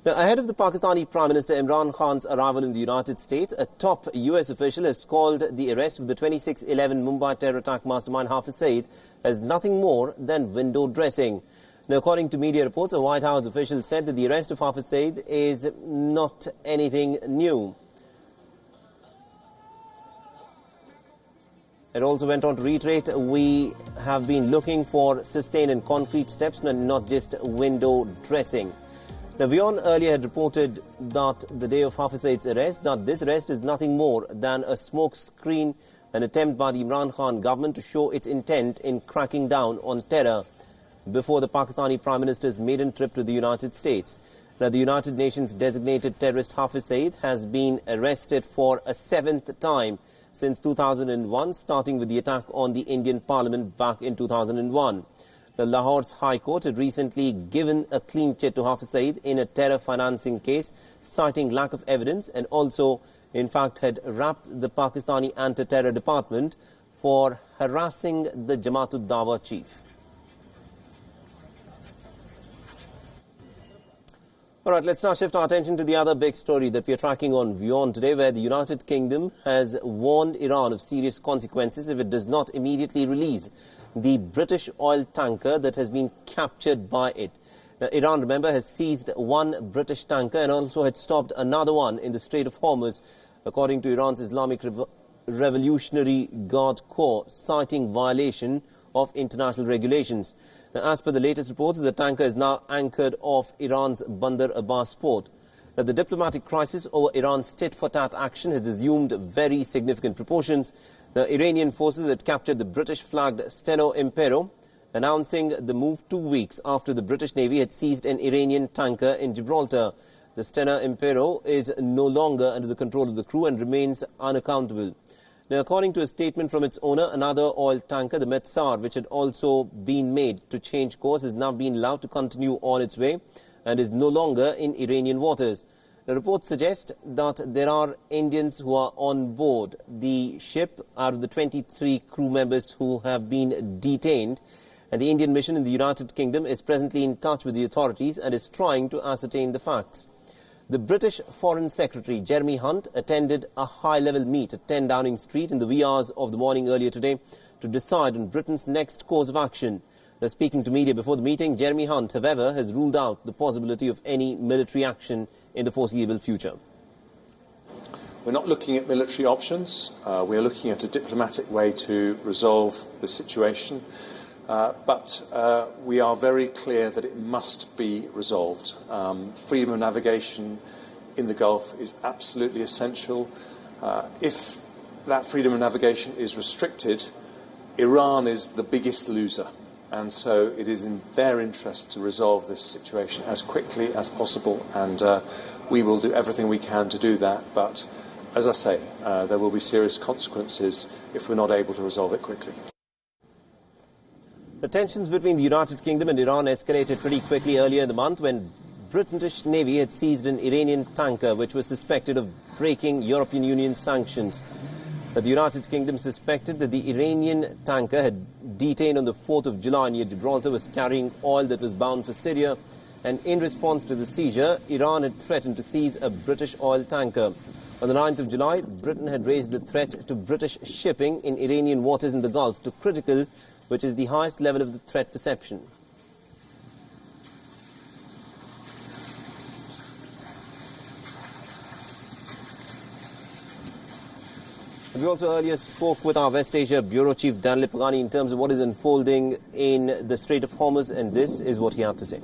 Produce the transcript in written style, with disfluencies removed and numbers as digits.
Now, ahead of the Pakistani Prime Minister Imran Khan's arrival in the United States, a top US official has called the arrest of the 26/11 Mumbai terror attack mastermind Hafiz Saeed as nothing more than window dressing. Now, according to media reports, a White House official said that the arrest of Hafiz Saeed is not anything new. It also went on to reiterate, we have been looking for sustained and concrete steps, not just window dressing. Now, WION earlier had reported that the day of Hafiz Saeed's arrest, that this arrest is nothing more than a smokescreen, an attempt by the Imran Khan government to show its intent in cracking down on terror before the Pakistani Prime Minister's maiden trip to the United States. Now, the United Nations designated terrorist Hafiz Saeed has been arrested for a 7th time since 2001, starting with the attack on the Indian Parliament back in 2001. The Lahore High Court had recently given a clean chit to Hafiz Saeed in a terror financing case, citing lack of evidence, and also, in fact, had rapped the Pakistani anti-terror department for harassing the Jamaat-ud-Dawa chief. All right, let's now shift our attention to the other big story that we are tracking on WION today, where the United Kingdom has warned Iran of serious consequences if it does not immediately release the British oil tanker that has been captured by it. Now, Iran, remember, has seized one British tanker and also had stopped another one in the Strait of Hormuz, according to Iran's Islamic Revolutionary Guard Corps, citing violation of international regulations. Now, as per the latest reports, the tanker is now anchored off Iran's Bandar Abbas port. Now, the diplomatic crisis over Iran's tit-for-tat action has assumed very significant proportions. The Iranian forces had captured the British-flagged Steno Impero, announcing the move 2 weeks after the British Navy had seized an Iranian tanker in Gibraltar. The Steno Impero is no longer under the control of the crew and remains unaccountable. Now, according to a statement from its owner, another oil tanker, the Metzar, which had also been made to change course, has now been allowed to continue on its way and is no longer in Iranian waters. The reports suggest that there are Indians who are on board the ship out of the 23 crew members who have been detained. And the Indian mission in the United Kingdom is presently in touch with the authorities and is trying to ascertain the facts. The British Foreign Secretary, Jeremy Hunt, attended a high-level meet at 10 Downing Street in the wee hours of the morning earlier today to decide on Britain's next course of action. Now, speaking to media before the meeting, Jeremy Hunt, however, has ruled out the possibility of any military action in the foreseeable future. We're not looking at military options. We're looking at a diplomatic way to resolve the situation. But we are very clear that it must be resolved. Freedom of navigation in the Gulf is absolutely essential. If that freedom of navigation is restricted, Iran is the biggest loser. And so it is in their interest to resolve this situation as quickly as possible. And we will do everything we can to do that. But as I say, there will be serious consequences if we're not able to resolve it quickly. The tensions between the United Kingdom and Iran escalated pretty quickly earlier in the month when British Navy had seized an Iranian tanker which was suspected of breaking European Union sanctions. The United Kingdom suspected that the Iranian tanker had detained on the 4th of July near Gibraltar was carrying oil that was bound for Syria, and in response to the seizure, Iran had threatened to seize a British oil tanker. On the 9th of July, Britain had raised the threat to British shipping in Iranian waters in the Gulf to critical, which is the highest level of the threat perception. We also earlier spoke with our West Asia Bureau Chief Dan Lipagani in terms of what is unfolding in the Strait of Hormuz, and this is what he had to say.